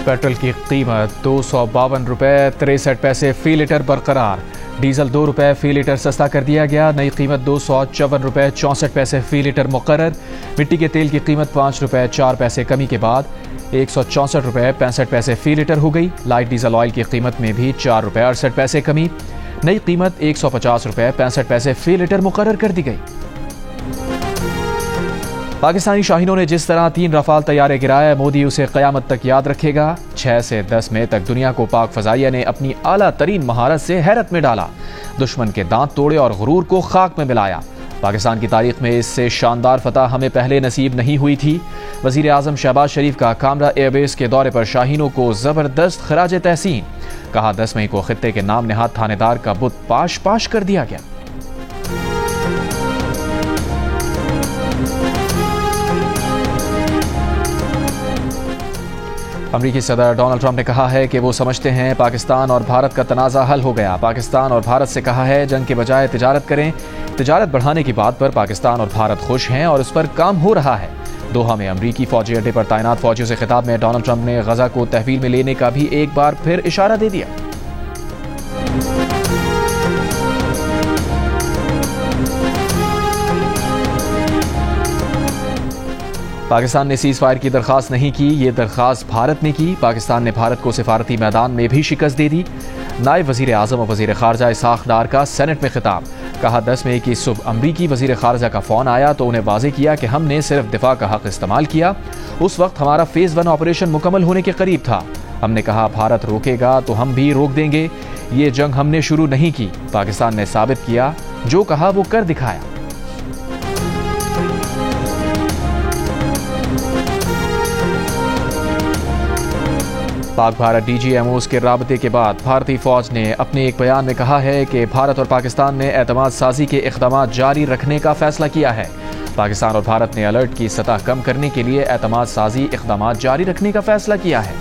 Petrol की कीमत 252 रुपये 63 पैसे फ़ी लीटर बरकरार। डीजल 2 रुपये फ़ी लीटर सस्ता कर दिया गया। नई कीमत 254 रुपये 64 पैसे फ़ी लीटर मुकर्रर। मिट्टी के तेल की कीमत 5 रुपये 4 पैसे कमी के बाद 164 रुपये 65 पैसे फ़ी लीटर हो गई। लाइट डीजल ऑयल की कीमत में भी 4 रुपये 68 पैसे कमी। नई कीमत 150 रुपये 65 पैसे फ़ी लीटर मुकर्रर कर दी गई। पाकिस्तानी शाहीनों ने जिस तरह 3 रफाल तैयारे गिराए, मोदी उसे क़यामत तक याद रखेगा। 6 से 10 मई तक दुनिया को पाक फ़ज़ाइया ने अपनी आला तरीन महारत से हैरत में डाला, दुश्मन के दांत तोड़े और गुरूर को खाक में मिलाया। पाकिस्तान की तारीख में इससे शानदार फतह हमें पहले नसीब नहीं हुई थी। वज़ीर आज़म शहबाज शरीफ का कामरा एयरबेस के दौरे पर शाहीनों को ज़बरदस्त खराज तहसीन। कहा 10 मई को खित्ते के नाम नहाद थानेदार का बुत पाश पाश कर दिया गया। अमरीकी सदर डोनाल्ड ट्रंप ने कहा है कि वो समझते हैं पाकिस्तान और भारत का तनाज़ा हल हो गया। पाकिस्तान और भारत से कहा है जंग के बजाय तिजारत करें। तिजारत बढ़ाने की बात पर पाकिस्तान और भारत खुश हैं और उस पर काम हो रहा है। दोहा में अमरीकी फौजी अड्डे पर तैनात फौजियों से खिताब में डोनाल्ड ट्रंप ने गजा को तहवील में लेने का भी एक बार फिर इशारा दे दिया। पाकिस्तान ने सीज फायर की दरखास्त नहीं की, ये दरखास्त भारत ने की। पाकिस्तान ने भारत को सिफारती मैदान में भी शिकस्त दे दी। नायब वजीर आज़म और वजीर खारजा इसहाक डार का सेनेट में खिताब। कहा 10 मई की सुबह अमरीकी वजीर खारजा का फ़ोन आया तो उन्हें वाज़ेह किया कि हमने सिर्फ दिफा का हक इस्तेमाल किया। उस वक्त हमारा फेज़ 1 ऑपरेशन मुकम्मल होने के करीब था। हमने कहा भारत रोकेगा तो हम भी रोक देंगे। ये जंग हमने शुरू नहीं की, पाकिस्तान ने साबित किया, जो कहा वो कर दिखाया। पाक भारत DGMOs के राबते के बाद भारतीय फौज ने अपने एक बयान में कहा है कि भारत और पाकिस्तान ने एतमाद साजी के इक़दाम जारी रखने का फैसला किया है। पाकिस्तान और भारत ने अलर्ट की सतह कम करने के लिए एतमाद साजी इक़दाम जारी रखने का फैसला किया है।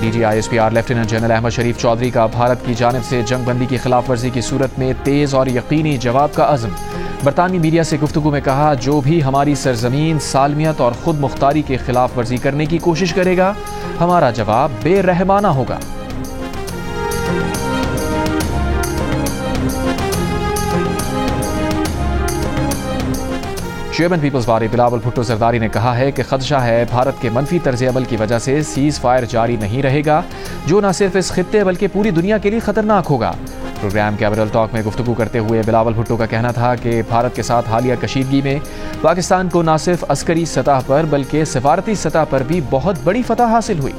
DGISPR लेफ्टिनेंट जनरल अहमद शरीफ चौधरी का भारत की जानिब से जंग बंदी की खिलाफ वर्जी की सूरत में तेज़ और यकीनी जवाब का अज़्म। बरतानवी मीडिया से गुफ्तगू में कहा, जो भी हमारी सरजमीन, सालमियत और खुद मुख्तारी की खिलाफ वर्जी करने की कोशिश करेगा, हमारा जवाब बेरहमाना होगा। चेयरमैन पीपल्स पार्टी बिलावल भुट्टो जरदारी ने कहा है कि खदशा है भारत के मनफी तर्ज अमल की वजह से सीज फायर जारी नहीं रहेगा, जो न सिर्फ इस खित्ते बल्कि पूरी दुनिया के लिए खतरनाक होगा। प्रोग्राम कैपिटल टॉक में गुफ्तगू करते हुए बिलावल भुट्टो का कहना था कि भारत के साथ हालिया कशीदगी में पाकिस्तान को न सिर्फ अस्करी सतह पर बल्कि सिफारती सतह पर भी बहुत बड़ी फतह हासिल हुई।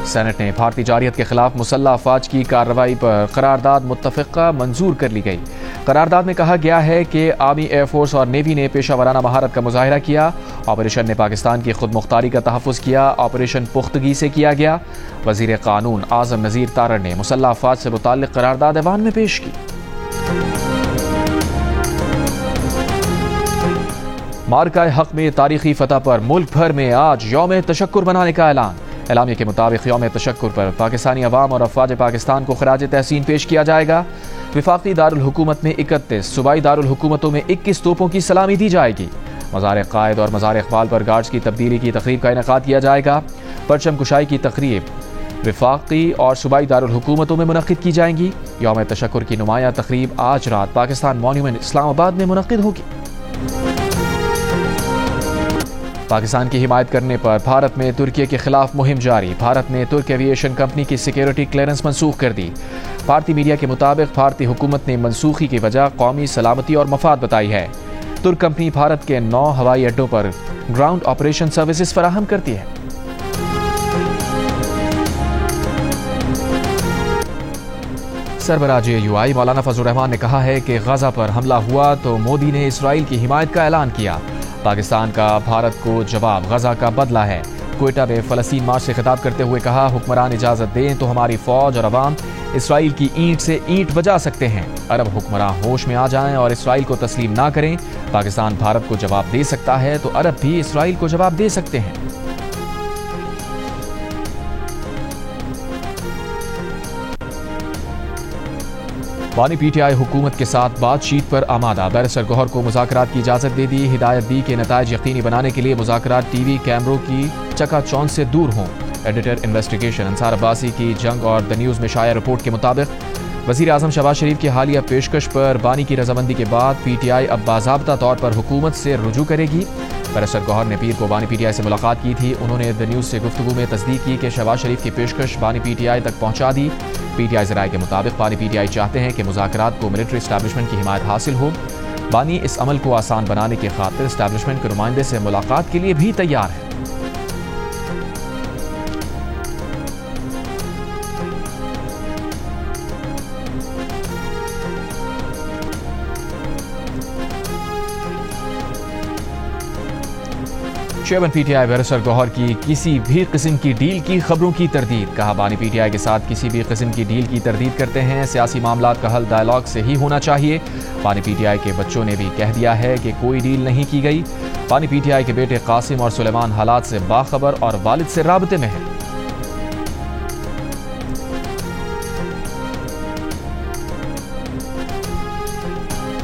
सेनेट ने भारतीय जारियत के खिलाफ मुसल्लह अफवाज की कार्रवाई पर करारदाद मुत्तफ़िक़ा मंजूर कर ली गई। करारदाद में कहा गया है कि आर्मी, एयरफोर्स और नेवी ने पेशा वराना महारत का मुजाहिरा किया। ऑपरेशन ने पाकिस्तान की खुद मुख्तारी का तहफ़्फ़ुज़ किया। ऑपरेशन पुख्तगी से किया गया। वज़ीर क़ानून आज़म नज़ीर तारड़ ने मुसल्लह अफवाज से मुताल्लिक़ करारदाद ऐवान में पेश की। मार्का हक में तारीखी फतह पर मुल्क भर में आज यौम तशक्कुर मनाने का ऐलान। एलामिया के मुताबिक यौम तशक्कुर पर पाकिस्तानी अवाम और अफवाज पाकिस्तान को खराज तहसीन पेश किया जाएगा। विफाकी दारुल हुकूमत में 31, सूबाई दारुल हुकूमतों में 21 तोपों की सलामी दी जाएगी। मज़ार कायद और मज़ार इक़बाल पर गार्ड्स की तब्दीली की तकरीब का इनेकाद किया जाएगा। परचम कुशाई की तकरीब विफाकी और सूबाई दारुल हुकूमतों में मुनक़्क़िद की जाएंगी। यौम तशक्कुर की नुमाया तकरीब आज रात पाकिस्तान मॉन्यूमेंट इस्लामाबाद में मुनक़्क़िद होगी। पाकिस्तान की हिमायत करने पर भारत में तुर्की के खिलाफ मुहिम जारी। भारत ने तुर्क एविएशन कंपनी की सिक्योरिटी क्लियरेंस मनसूख कर दी। भारतीय मीडिया के मुताबिक भारतीय हुकूमत ने मनसूखी की वजह कौमी सलामती और मफाद बताई है। तुर्क कंपनी भारत के 9 हवाई अड्डों पर ग्राउंड ऑपरेशन सर्विसेज फराहम करती है। सरबराह JUI मौलाना फजलुर रहमान ने कहा है कि गजा पर हमला हुआ तो मोदी ने इसराइल की हिमायत का ऐलान किया। पाकिस्तान का भारत को जवाब गजा का बदला है। क्वेटा में फ़लस्तीन मार्च से खिताब करते हुए कहा, हुक्मरान इजाज़त दें तो हमारी फ़ौज और अवाम इसराइल की ईंट से ईंट बजा सकते हैं। अरब हुक्मरान होश में आ जाएं और इसराइल को तस्लीम ना करें। पाकिस्तान भारत को जवाब दे सकता है तो अरब भी इसराइल को जवाब दे सकते हैं। बानी पीटीआई हुकूमत के साथ बातचीत पर आमादा। बैरिस्टर गौहर को मुज़ाकरात की इजाज़त दे दी। हिदायत दी कि नताइज यकीनी बनाने के लिए मुज़ाकरात टीवी कैमरों की चकाचौंध से दूर हों। एडिटर इन्वेस्टिगेशन अंसार अब्बासी की जंग और द न्यूज़ में शाया रिपोर्ट के मुताबिक वज़ीर आज़म शहबाज शरीफ की हालिया पेशकश पर बानी की रजामंदी के बाद पीटीआई अब बाज़ाब्ता तौर पर हुकूमत से रुजू करेगी। बैरिस्टर गौहर ने पीर को बानी पीटीआई से मुलाकात की थी। उन्होंने द न्यूज़ से गुफ्तगू में तस्दीक की कि शहबाज शरीफ की पेशकश बानी पीटीआई तक पहुंचा दी। पीटीआई ज़राए के मुताबिक बानी पीटीआई चाहते हैं कि मुज़ाकरात को मिलिट्री इस्टेब्लिशमेंट की हिमायत हासिल हो। बानी इस अमल को आसान बनाने की खातिर इस्टेब्लिशमेंट के नुमाइंदे से मुलाकात के लिए भी तैयार है। चेयरमैन पीटीआई बैरिस्टर गौहर की किसी भी किस्म की डील की खबरों की तरदीद। कहा, बानी पीटीआई के साथ किसी भी किस्म की डील की तरदीद करते हैं। सियासी मामलात का हल डायलॉग से ही होना चाहिए। बानी पीटीआई के बच्चों ने भी कह दिया है कि कोई डील नहीं की गई। बानी पीटीआई के बेटे कासिम और सुलेमान हालात से बाखबर और वालिद से राबते में है।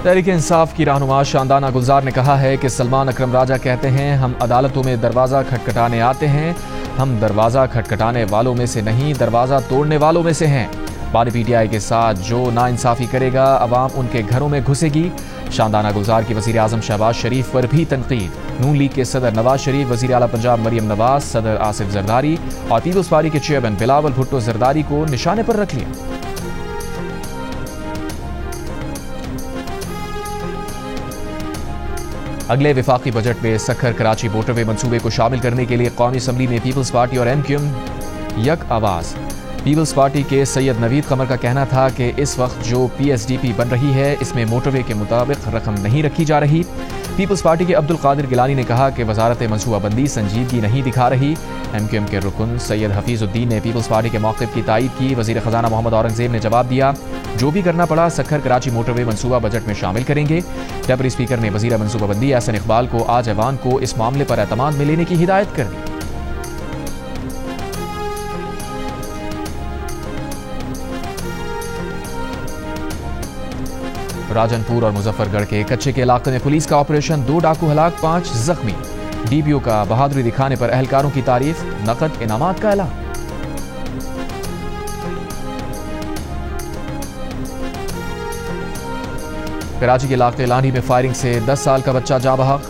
तहरीक इंसाफ की रहनुमा शानदाना गुलजार ने कहा है कि सलमान अकरम राजा कहते हैं, हम अदालतों में दरवाज़ा खटखटाने आते हैं, हम दरवाज़ा खटखटाने वालों में से नहीं, दरवाज़ा तोड़ने वालों में से हैं। बानी पीटीआई के साथ जो नाइंसाफ़ी करेगा अवाम उनके घरों में घुसेगी। शानदाना गुलजार की वज़ीर आज़म शहबाज शरीफ पर भी तनकीद। नून लीग के सदर नवाज शरीफ, वज़ीर आला पंजाब मरियम नवाज, सदर आसिफ जरदारी और पीपल्स पार्टी के चेयरमैन बिलावल भुट्टो जरदारी को निशाने पर रख लिया। अगले विफाकी बजट में सखर कराची मोटरवे मंसूबे को शामिल करने के लिए कौमी असम्बली में पीपल्स पार्टी और एमक्यूएम यक आवाज़। पीपल्स पार्टी के सैयद नवीद कमर का कहना था कि इस वक्त जो पीएसडीपी बन रही है इसमें मोटरवे के मुताबिक रकम नहीं रखी जा रही। पीपल्स पार्टी के अब्दुल कादिर गिलानी ने कहा कि वजारत मनसूबाबंदी संजीदगी नहीं दिखा रही। एमक्यूएम के रुकन सैयद हफीजुद्दीन ने पीपल्स पार्टी के मौक़िफ़ की तायीद की। वज़ीर ख़जाना मोहम्मद औरंगज़ेब ने जवाब दिया, जो भी करना पड़ा सखर कराची मोटरवे मनसूबा बजट में शामिल करेंगे। डेप्यूटी स्पीकर ने वज़ीर मनसूबाबंदी एहसन इकबाल को आज ऐवान को इस मामले पर एतमाद में लेने की हिदायत कर दी। राजनपुर और मुजफ्फरगढ़ के कच्चे के इलाके में पुलिस का ऑपरेशन, 2 डाकू हलाक, 5 जख्मी। डीपीओ का बहादुरी दिखाने पर एहलकारों की तारीफ, नकद इनामात का ऐलान। कराची के इलाके लानी में फायरिंग से 10 साल का बच्चा जा बहक,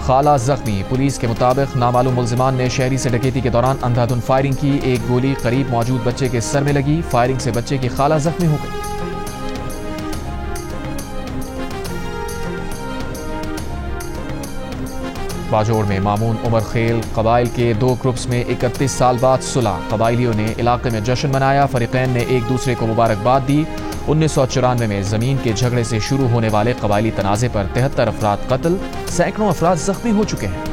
खाला जख्मी। पुलिस के मुताबिक नामालूम मुल्जिमान ने शहरी से डकैती के दौरान अंधाधुंध फायरिंग की। एक गोली करीब मौजूद बच्चे के सर में लगी। फायरिंग से बच्चे की खाला जख्मी हो गई। बाजोड़ में मामून उमर खेल कबाइल के 2 ग्रुप्स में 31 साल बाद सुलह। कबाइलियों ने इलाके में जश्न मनाया। फरीकैन ने एक दूसरे को मुबारकबाद दी। 1994 में जमीन के झगड़े से शुरू होने वाले कबाइली तनाज़े पर 73 अफराद कत्ल, सैकड़ों अफराद जख्मी हो चुके हैं।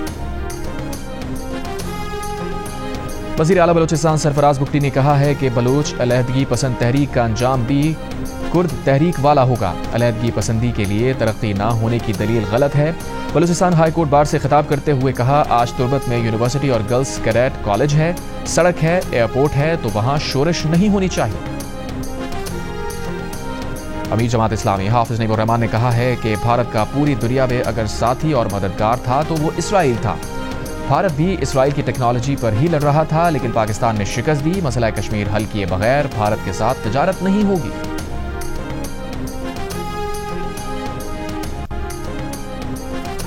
वज़ीर आला बलोचिस्तान सरफराज बुगटी ने कहा है कि बलोच अलहदगी पसंद तहरीक का अंजाम भी कुर्द तहरीक वाला होगा। अलहदगी पसंदी के लिए तरक्की ना होने की दलील गलत है। बलूचिस्तान हाई कोर्ट बार से खिताब करते हुए कहा, आज तुर्बत में यूनिवर्सिटी और गर्ल्स कैडेट कॉलेज है, सड़क है, एयरपोर्ट है, तो वहां शोरिश नहीं होनी चाहिए। अमीर जमात इस्लामी हाफिज नईमुर रहमान ने कहा है कि भारत का पूरी दुनिया में अगर साथी और मददगार था तो वो इसराइल था। भारत भी इसराइल की टेक्नोलॉजी पर ही लड़ रहा था, लेकिन पाकिस्तान ने शिकस्त दी। मसला कश्मीर हल किए बगैर भारत के साथ तिजारत नहीं होगी।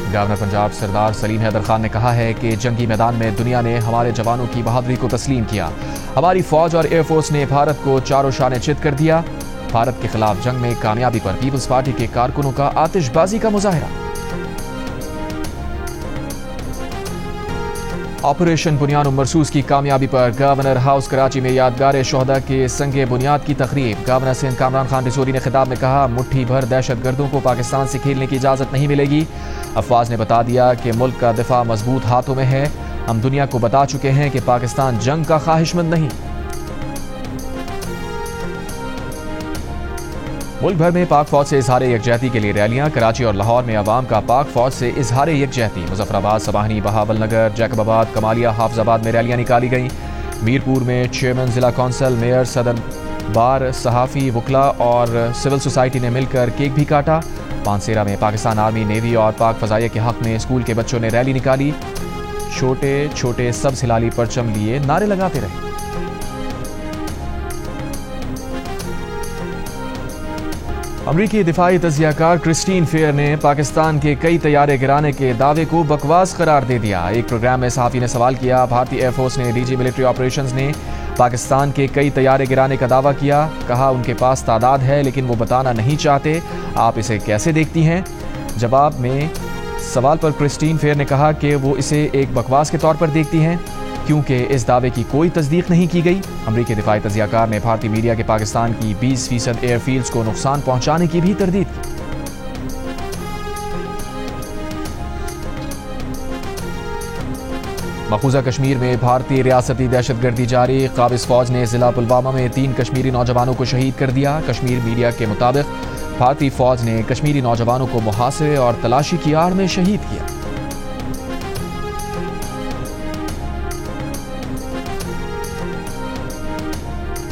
गवर्नर पंजाब सरदार सलीम हैदर खान ने कहा है कि जंगी मैदान में दुनिया ने हमारे जवानों की बहादुरी को तस्लीम किया। हमारी फौज और एयरफोर्स ने भारत को चारों शाने चित कर दिया। भारत के खिलाफ जंग में कामयाबी पर पीपल्स पार्टी के कारकुनों का आतिशबाजी का मुजाहरा। ऑपरेशन बुनियाद मरसूस की कामयाबी पर गवर्नर हाउस कराची में यादगार शोहदा के संगे बुनियाद की तकरीब। गवर्नर सिंध कामरान खान रिसोरी ने खिताब में कहा, मुट्ठी भर दहशतगर्दों को पाकिस्तान से खेलने की इजाजत नहीं मिलेगी। अफवाज ने बता दिया कि मुल्क का दिफा मजबूत हाथों में है। हम दुनिया को बता चुके हैं कि पाकिस्तान जंग का ख्वाहिशमंद नहीं। मुल्क भर में पाक फौज से इजहार यकजहती के लिए रैलियां। कराची और लाहौर में अवाम का पाक फौज से इजहार यकजहती। मुजफ्फराबाद, सबाहनी, बहावल नगर, जैकबाबाद, कमालिया, हाफजाबाद में रैलियां निकाली गईं। मीरपुर में चेयरमैन जिला कौंसिल, मेयर, सदर बार, सहाफ़ी, वकला और सिविल सोसाइटी ने मिलकर केक भी काटा। मानसेरा में पाकिस्तान आर्मी, नेवी और पाक फ़ज़ाइया के हक़ में स्कूल के बच्चों ने रैली निकाली। छोटे छोटे सब्ज़ हिलाली परचम लिए नारे लगाते रहे। अमरीकी दिफाई तजियाकार क्रिस्टीन फेयर ने पाकिस्तान के कई तैयारे गिराने के दावे को बकवास करार दे दिया। एक प्रोग्राम में सहाफ़ी ने सवाल किया, भारतीय एयरफोर्स ने डीजी मिलिट्री ऑपरेशंस ने पाकिस्तान के कई तैयारे गिराने का दावा किया। कहा उनके पास तादाद है लेकिन वो बताना नहीं चाहते। आप इसे कैसे देखती हैं? जवाब में सवाल पर क्रिस्टीन फेयर ने कहा कि वो इसे एक बकवास के तौर पर देखती हैं क्योंकि इस दावे की कोई तस्दीक नहीं की गई। अमरीकी दिफाई तजियाकार ने भारतीय मीडिया के पाकिस्तान की 20% एयरफील्ड्स को नुकसान पहुंचाने की भी तरदीद की। मकबूजा कश्मीर में भारतीय रियासती दहशतगर्दी जारी। काबिज फौज ने जिला पुलवामा में 3 कश्मीरी नौजवानों को शहीद कर दिया। कश्मीर मीडिया के मुताबिक भारतीय फौज ने कश्मीरी नौजवानों को मुहासरे और तलाशी की आड़ में शहीद किया।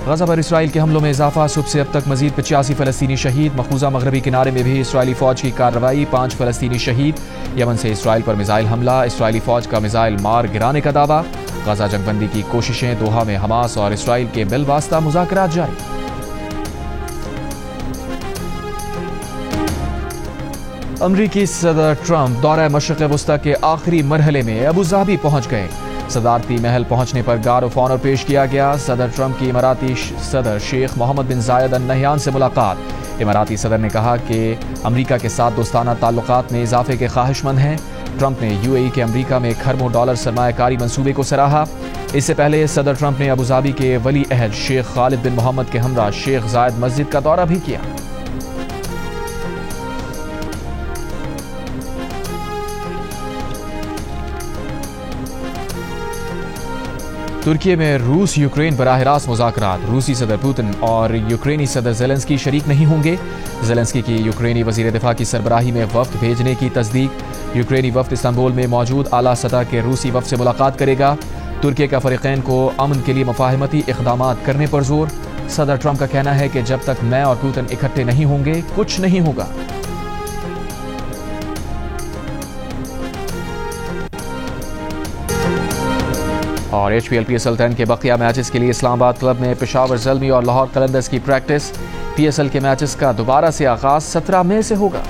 गजा पर इसराइल के हमलों में इजाफा। सुबह से अब तक मजीद 85 फ़लस्तीनी शहीद। मकबूजा मगरबी किनारे में भी इसराइली फौज की कार्रवाई, 5 फ़लस्तीनी शहीद। यमन से इसराइल पर मिसाइल हमला, इसराइली फौज का मिसाइल मार गिराने का दावा। गजा जंगबंदी की कोशिशें, दोहा में हमास और इसराइल के बिलवास्ता मुज़ाकरात जारी। अमरीकी सदर ट्रंप दौरा मशरिक़ वस्ता के आखिरी मरहले में अबू धाबी पहुंच गए। सदारती महल पहुंचने पर गार्ड ऑफ ऑनर पेश किया गया। सदर ट्रंप की इमाराती सदर शेख मोहम्मद बिन जायद अल नहयान से मुलाकात। इमाराती सदर ने कहा कि अमरीका के साथ दोस्ताना ताल्लुकात में इजाफे के ख्वाहिशमंद हैं। ट्रंप ने यूएई के अमरीका में खरबों डॉलर सरमायाकारी मंसूबे को सराहा। इससे पहले सदर ट्रंप ने अबू धाबी के वली अहद शेख खालिद बिन मोहम्मद के हमरा शेख जायद मस्जिद का दौरा भी किया। तुर्की में रूस यूक्रेन बराह रास्त मुज़ाकरात। रूसी सदर पुतिन और यूक्रेनी सदर ज़ेलेंस्की शरीक नहीं होंगे। ज़ेलेंस्की की यूक्रेनी वज़ीर दिफा की सरबराही में वफ़द भेजने की तस्दीक। यूक्रेनी वफ़द इस्तांबुल में मौजूद आला सतह के रूसी वफ़द से मुलाकात करेगा। तुर्की का फ़रीक़ैन को अमन के लिए मुफ़ाहमती इक़दामात करने पर जोर। सदर ट्रंप का कहना है कि जब तक मैं और पुतिन इकट्ठे नहीं होंगे कुछ नहीं होगा। और HPL PSL 10 के बकिया मैचेस के लिए इस्लामाबाद क्लब में पेशावर ज़ल्मी और लाहौर कलंदर्स की प्रैक्टिस। PSL के मैचेस का दोबारा से आगाज 17 मई से होगा।